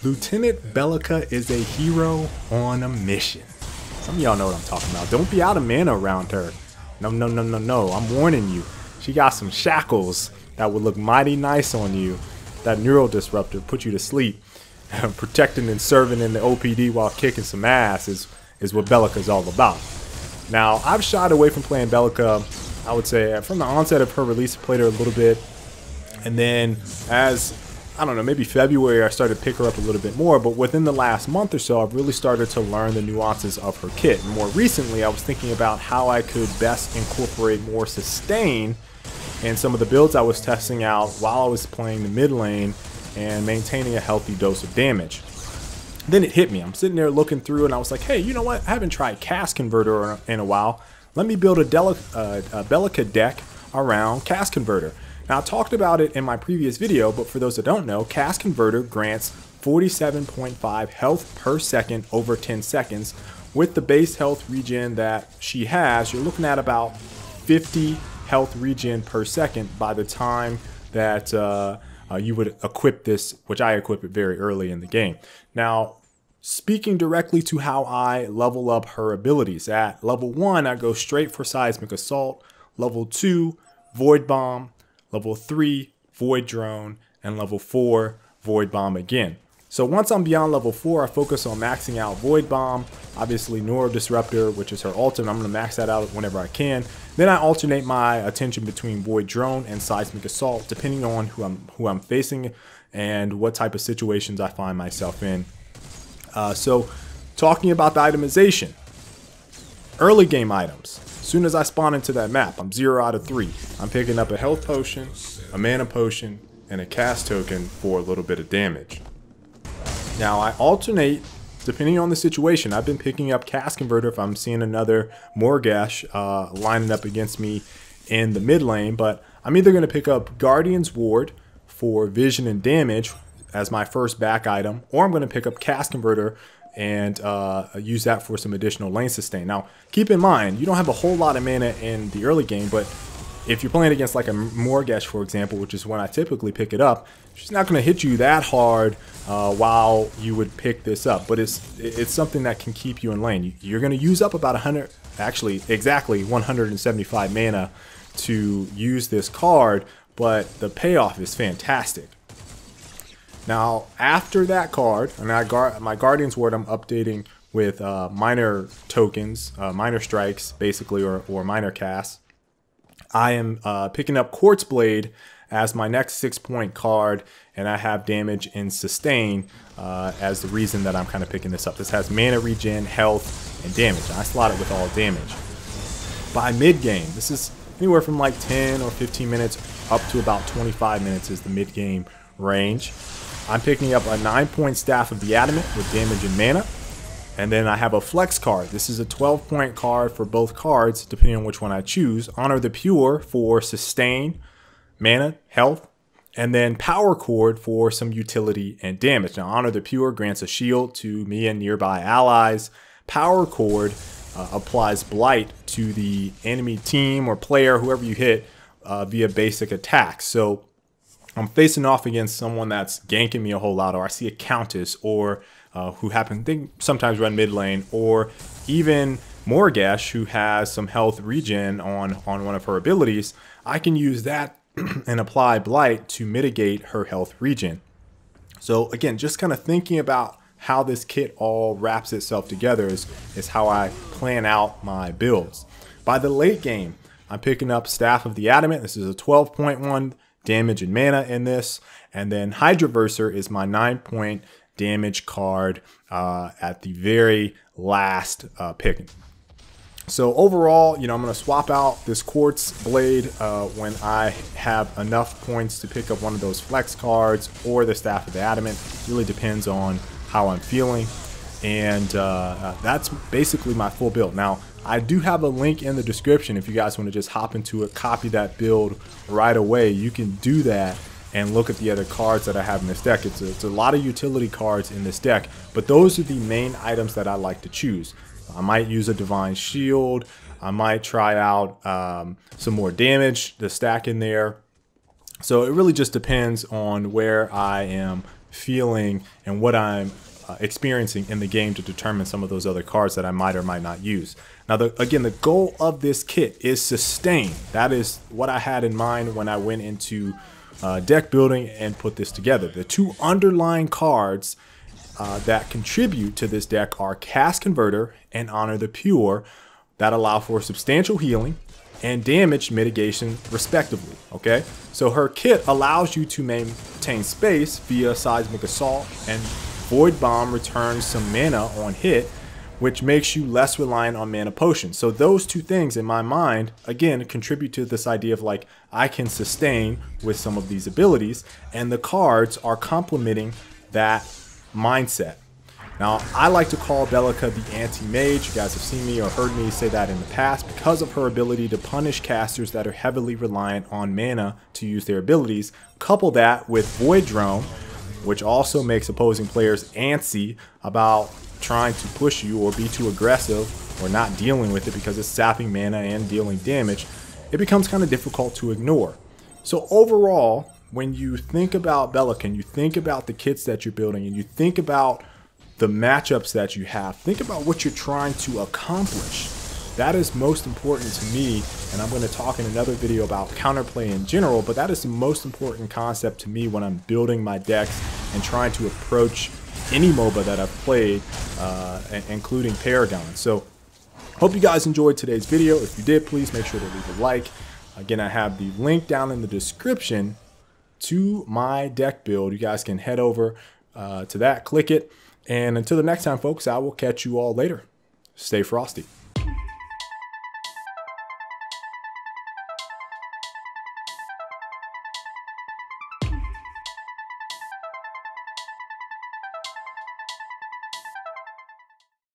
Lieutenant Belica is a hero on a mission. Some of y'all know what I'm talking about. Don't be out of mana around her. No, no, no, no, no. I'm warning you. She got some shackles that would look mighty nice on you. That neural disruptor put you to sleep. Protecting and serving in the OPD while kicking some ass is what Belica's all about. Now, I've shied away from playing Belica, I would say, from the onset of her release. I played her a little bit. And then as, I don't know, maybe February, I started to pick her up a little bit more. But within the last month or so, I've really started to learn the nuances of her kit. And more recently, I was thinking about how I could best incorporate more sustain in some of the builds I was testing out while I was playing the mid lane and maintaining a healthy dose of damage. Then it hit me. I'm sitting there looking through and I was like, hey, you know what? I haven't tried Cast Converter in a while. Let me build a Belica deck around Cast Converter. Now, I talked about it in my previous video, but for those that don't know, Cast Converter grants 47.5 health per second over 10 seconds. With the base health regen that she has, you're looking at about 50 health regen per second by the time that you would equip this, which I equip it very early in the game. Now, speaking directly to how I level up her abilities, at level 1, I go straight for Seismic Assault, level 2, Void Bomb, level 3, Void Drone, and level 4, Void Bomb again. So once I'm beyond level 4, I focus on maxing out Void Bomb, obviously Neural Disruptor, which is her ultimate. I'm going to max that out whenever I can. Then I alternate my attention between Void Drone and Seismic Assault, depending on who I'm facing and what type of situations I find myself in. So talking about the itemization, early game items. As soon as I spawn into that map, I'm 0 out of 3. I'm picking up a health potion, a mana potion, and a cast token for a little bit of damage. Now I alternate depending on the situation. I've been picking up Cast Converter if I'm seeing another Morigesh lining up against me in the mid lane, but I'm either going to pick up Guardian's Ward for vision and damage as my first back item, or I'm going to pick up Cast Converter and use that for some additional lane sustain. Now, keep in mind, you don't have a whole lot of mana in the early game, but if you're playing against like a Morigesh, for example, which is when I typically pick it up, she's not going to hit you that hard while you would pick this up. But it's something that can keep you in lane. You're going to use up about 100, actually exactly 175 mana to use this card, but the payoff is fantastic. Now, after that card, and my Guardian's Ward, I'm updating with minor tokens, minor strikes, basically, or minor casts. I am picking up Quartzblade as my next 6-point card, and I have damage and sustain as the reason that I'm kind of picking this up. This has mana regen, health, and damage. And I slot it with all damage. By mid-game, this is anywhere from like 10 or 15 minutes up to about 25 minutes is the mid-game range. I'm picking up a 9-point Staff of the Adamant with damage and mana. And then I have a flex card. This is a 12-point card for both cards, depending on which one I choose. Honor the Pure for sustain, mana, health, and then Power Chord for some utility and damage. Now, Honor the Pure grants a shield to me and nearby allies. Power Chord applies Blight to the enemy team or player, whoever you hit, via basic attacks. So I'm facing off against someone that's ganking me a whole lot, or I see a Countess, or who they sometimes run mid lane, or even Morigesh, who has some health regen on one of her abilities. I can use that and apply Blight to mitigate her health regen. So again, just kind of thinking about how this kit all wraps itself together is how I plan out my builds. By the late game, I'm picking up Staff of the Adamant. This is a 12.1 damage and mana in this, and then Hydroverser is my 9-point damage card at the very last pick. So overall, I'm going to swap out this Quartzblade when I have enough points to pick up one of those flex cards or the Staff of the Adamant. It really depends on how I'm feeling, and that's basically my full build. Now, I do have a link in the description if you guys want to just hop into it, copy that build right away. You can do that and look at the other cards that I have in this deck. It's a lot of utility cards in this deck, but those are the main items that I like to choose. I might use a Divine Shield. I might try out some more damage to stack in there. So it really just depends on where I am feeling and what I'm experiencing in the game to determine some of those other cards that I might or might not use. Now, again, the goal of this kit is sustain. That is what I had in mind when I went into deck building and put this together. The two underlying cards that contribute to this deck are Cast Converter and Honor the Pure, that allow for substantial healing and damage mitigation respectively. Okay, so her kit allows you to maintain space via Seismic Assault, and Void Bomb returns some mana on hit, which makes you less reliant on mana potions. So those two things in my mind, again, contribute to this idea of like, I can sustain with some of these abilities, and the cards are complementing that mindset. Now, I like to call Belica the anti-mage. You guys have seen me or heard me say that in the past because of her ability to punish casters that are heavily reliant on mana to use their abilities. Couple that with Void Drone, which also makes opposing players antsy about trying to push you or be too aggressive or not dealing with it because it's sapping mana and dealing damage. It becomes kind of difficult to ignore. So overall, when you think about Belica and you think about the kits that you're building and you think about the matchups that you have, think about what you're trying to accomplish. That is most important to me, and I'm going to talk in another video about counterplay in general, but that is the most important concept to me when I'm building my decks and trying to approach any MOBA that I've played, including Paragon. So hope you guys enjoyed today's video. If you did, please make sure to leave a like. Again, I have the link down in the description to my deck build. You guys can head over to that, click it. And until the next time, folks, I will catch you all later. Stay frosty.